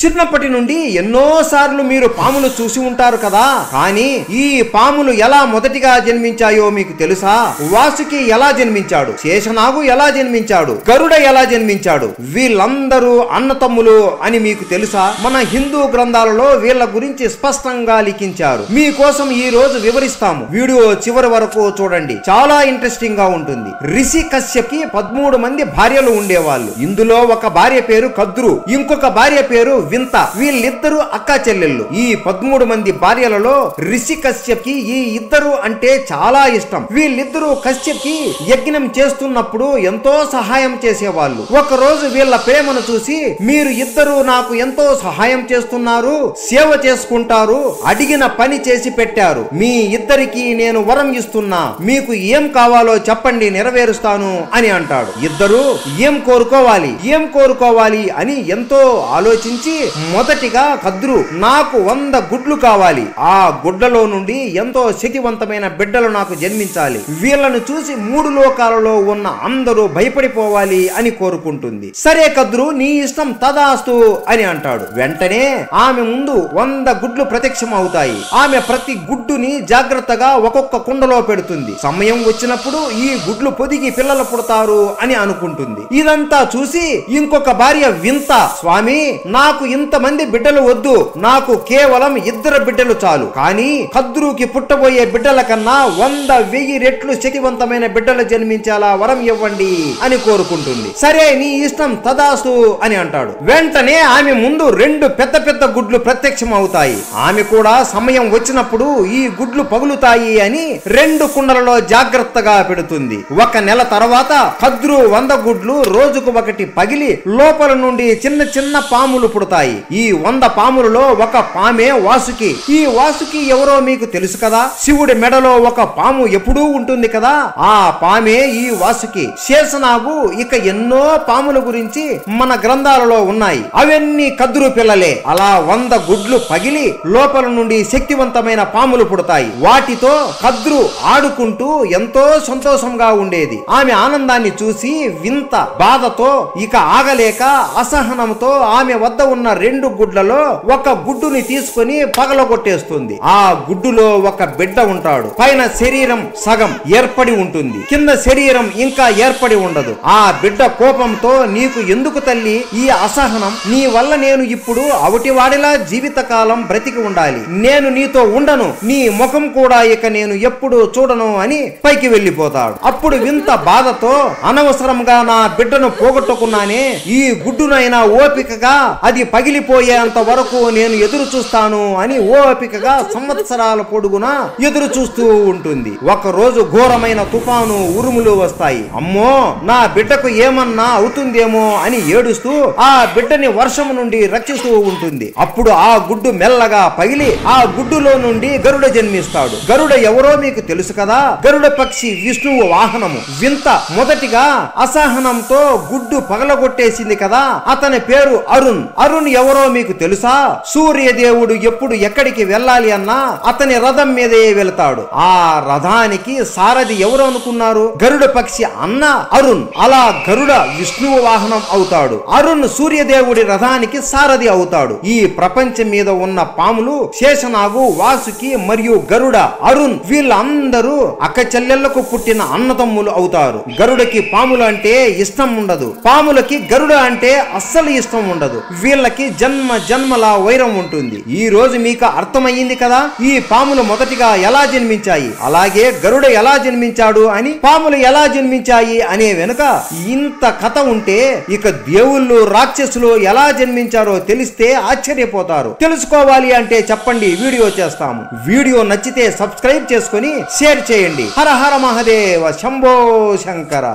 చిన్నప్పటి నుండి ఎన్నోసార్లు మీరు పాములు చూసి ఉంటారు కదా. కానీ ఈ పాములు ఎలా మొదటిగా జన్మించాయో మీకు తెలుసా? వాసుకి ఎలా జన్మించాడు, శేషనాగు ఎలా జన్మించాడు, గరుడ ఎలా జన్మించాడు, వీళ్ళందరూ అన్నతమ్ములు అని మీకు తెలుసా? మన హిందూ గ్రంథాలలో వీళ్ళ గురించి స్పష్టంగా లిఖించారు. మీకోసం ఈ రోజు వివరిస్తాము. వీడియో చివరి వరకు చూడండి, చాలా ఇంట్రెస్టింగ్ గా ఉంటుంది. రిషి కశ్యప్కి 13 మంది భార్యలు ఉండేవాళ్ళు. ఇందులో ఒక భార్య పేరు కద్రు, ఇంకొక భార్య పేరు వింత. వీళ్ళిద్దరూ అక్కా చెల్లెళ్ళు. ఈ 13 మంది భార్యలలో రిషి కశ్యప్కి ఈ ఇద్దరు అంటే చాలా ఇష్టం. వీళ్ళిద్దరూ కశ్యప్కి యజ్ఞం చేస్తున్నప్పుడు ఎంతో సహాయం చేసేవాళ్ళు. ఒక రోజు వీళ్ళ ప్రేమను చూసి, మీరు ఇద్దరు నాకు ఎంతో సహాయం చేస్తున్నారు, సేవ చేసుకుంటారు, అడిగిన పని చేసి పెట్టారు, మీ ఇద్దరికి నేను వరం ఇస్తున్నా, మీకు ఏం కావాలో చెప్పండి నెరవేరుస్తాను అని అంటాడు. ఇద్దరు ఏం కోరుకోవాలి అని ఎంతో ఆలోచించి, మొదటిగా కద్రు, నాకు 100 గుడ్లు కావాలి, ఆ గుడ్లలో నుండి ఎంతో శక్తివంతమైన బిడ్డలు నాకు జన్మించాలి, వీళ్ళను చూసి 3 లోకాలలో ఉన్న అందరూ భయపడిపోవాలి అని కోరుకుంటుంది. సరే కద్రు, నీ ఇష్టం తదాస్తు అని అంటాడు. వెంటనే ఆమె ముందు 100 గుడ్లు ప్రత్యక్షం అవుతాయి. ఆమె ప్రతి గుడ్డుని జాగ్రత్తగా ఒక్కొక్క కుండలో పెడుతుంది. సమయం వచ్చినప్పుడు ఈ గుడ్లు పొదిగి పిల్లలు పుడతారు అని అనుకుంటుంది. ఇదంతా చూసి ఇంకొక భార్య వింత, స్వామి నాకు ఇంతమంది బిడ్డలు వద్దు, నాకు కేవలం 2 బిడ్డలు చాలు, కానీ కద్రుకి పుట్టబోయే బిడ్డల కన్నా 100,000 రెట్లు శక్తివంతమైన బిడ్డలు జన్మించాలా వరం ఇవ్వండి అని కోరుకుంటుంది. సరే నీ ఇష్టం తదాస్తు అని అంటాడు. వెంటనే ఆమె ముందు 2 పెద్ద గుడ్లు ప్రత్యక్షం అవుతాయి. ఆమె కూడా సమయం వచ్చినప్పుడు ఈ గుడ్లు పగులుతాయి అని 2 కుండలలో జాగ్రత్తగా పెడుతుంది. 1 నెల తర్వాత కద్రు 100 గుడ్లు రోజుకు 1 పగిలి లోపల నుండి చిన్న పాములు పుడతాయి. ఈ 100 పాములలో ఒక పామే వాసుకి. ఈ వాసుకి ఎవరో మీకు తెలుసు కదా. శివుడి మెడలో ఒక పాము ఎప్పుడూ ఉంటుంది కదా, ఆ పామే ఈ వాసుకి. శేషనాగు ఇక ఎన్నో పాముల గురించి మన గ్రంథాలలో ఉన్నాయి, అవన్నీ కద్రు పిల్లలే. అలా 100 గుడ్లు పగిలి లోపల నుండి శక్తివంతమైన పాములు పుడతాయి. వాటితో కద్రు ఆడుకుంటూ ఎంతో సంతోషంగా ఉండేది. ఆమె ఆనందాన్ని చూసి వింత బాధతో ఇక ఆగలేక అసహనంతో ఆమె వద్ద ఉన్న 2 గుడ్లలో ఒక గుడ్డుని తీసుకొని పగలగొట్టేస్తుంది. ఆ గుడ్డులో ఒక బిడ్డ ఉంటాడు. పైన శరీరం సగం ఏర్పడి ఉంటుంది, కింద శరీరం ఇంకా ఏర్పడి ఉండదు. ఆ బిడ్డ కోపంతో, నీకు ఎందుకు తల్లి ఈ అసహనం, నీ వల్ల నేను ఇప్పుడు అవటివాడిలా జీవితకాలం బ్రతికి ఉండాలి, నేను నీతో ఉండను, నీ ముఖం కూడా ఇక నేను ఎప్పుడు చూడను అని పైకి వెళ్ళిపోతాడు. అప్పుడు వింత బాధతో, అనవసరంగా నా బిడ్డను పోగొట్టుకున్నానే, ఈ గుడ్డునైనా ఓపికగా అది పగిలిపోయేంత వరకు నేను ఎదురు చూస్తాను అని ఓపికగా సంవత్సరాల పొడుగునా ఎదురు చూస్తూ ఉంటుంది. ఒక రోజు ఘోరమైన తుఫాను, ఉరుములు వస్తాయి. అమ్మో నా బిడ్డకు ఏమన్నా అవుతుందేమో అని ఏడుస్తూ ఆ బిడ్డని వర్షం నుండి రక్షిస్తూ ఉంటుంది. అప్పుడు ఆ గుడ్డు మెల్లగా పగిలి ఆ గుడ్డులో నుండి గరుడ జన్మిస్తాడు. గరుడ ఎవరో మీకు తెలుసు కదా. గరుడ పక్షి విష్ణువు వాహనము. వింత మొదటిగా అసహనంతో గుడ్డు పగలగొట్టేసింది కదా, అతని పేరు అరుణ్. అరుణ్ ఎవరో మీకు తెలుసా? సూర్యదేవుడు ఎప్పుడు ఎక్కడికి వెళ్ళాలి అన్నా అతని రథం మీదే వెళతాడు. ఆ రథానికి సారథి ఎవరు అనుకున్నారు? గరుడ పక్షి అన్న అరుణ్. అలా గరుడ విష్ణువు వాహనం అవుతాడు. అరుణ్ సూర్యదేవుడి రథానికి సారథి అవుతాడు. ఈ ప్రపంచం మీద ఉన్న పాములు శేషనాగు, వాసుకి మరియు గరుడ, అరుణ్ వీళ్ళందరూ అక్క చెల్లెళ్లకు పుట్టిన అన్నతమ్ములు అవుతారు. గరుడకి పాములు అంటే ఇష్టం ఉండదు, పాములకి గరుడ అంటే అస్సలు ఇష్టం ఉండదు. వీళ్ళకి జన్మల వైరం ఉంటుంది. ఈ రోజు మీకు అర్థమయ్యింది కదా ఈ పాములు మొదటిగా ఎలా జన్మించాయి, అలాగే గరుడ ఎలా జన్మించాడు అని. పాములు ఎలా జన్మించాయి అనే వెనుక ఇంత కథ ఉంటే ఇక దేవుళ్ళు, రాక్షసులు ఎలా జన్మించారో తెలిస్తే ఆశ్చర్యపోతారు. తెలుసుకోవాలి అంటే చెప్పండి, వీడియో చేస్తాము. వీడియో నచ్చితే సబ్స్క్రైబ్ చేసుకొని షేర్ చేయండి. హర హర మహాదేవ, శంభో శంకర.